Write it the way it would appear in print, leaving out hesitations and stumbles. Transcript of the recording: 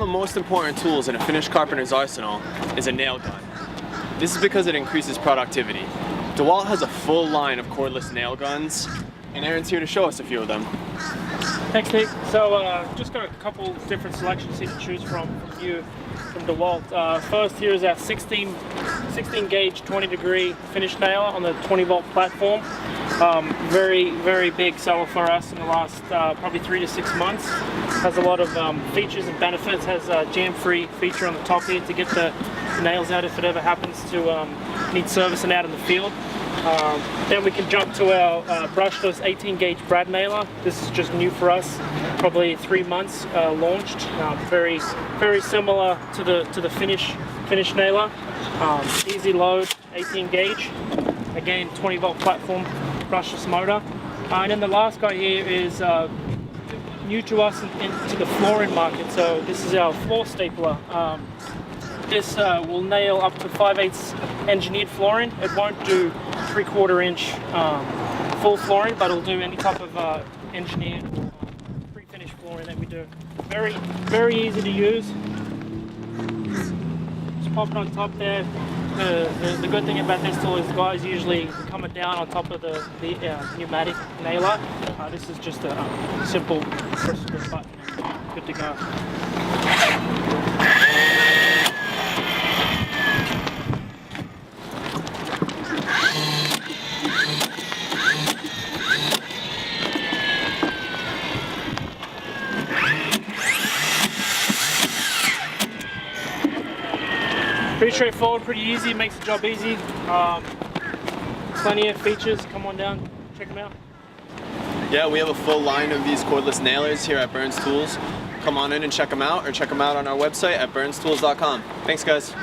of the most important tools in a finished carpenter's arsenal is a nail gun. This is because it increases productivity. DeWalt has a full line of cordless nail guns, and Aaron's here to show us a few of them. Thanks, Nick. So just got a couple different selections here to choose from DeWalt. First, here is our 16 gauge 20 degree finish nailer on the 20 volt platform. Very big seller for us in the last probably 3 to 6 months. Has a lot of features and benefits. Has a jam-free feature on the top here to get the nails out if it ever happens to need servicing out in the field. Then we can jump to our brushless 18 gauge brad nailer. This is just new for us, probably 3 months launched. Very similar to the finish nailer. Easy load, 18 gauge. Again, 20 volt platform, brushless motor. And then the last guy here is new to us into the flooring market. So this is our floor stapler. This will nail up to 5/8 engineered flooring. It won't do 3/4 inch full flooring, but it'll do any type of engineered pre-finished flooring that we do. Very easy to use. Just pop it on top there. The good thing about this tool is the guys usually coming down on top of the pneumatic nailer. This is just a simple press the button and good to go. Pretty straightforward, pretty easy, makes the job easy. Plenty of features, come on down, check them out. Yeah, we have a full line of these cordless nailers here at Burns Tools. Come on in and check them out, or check them out on our website at burnstools.com. Thanks, guys.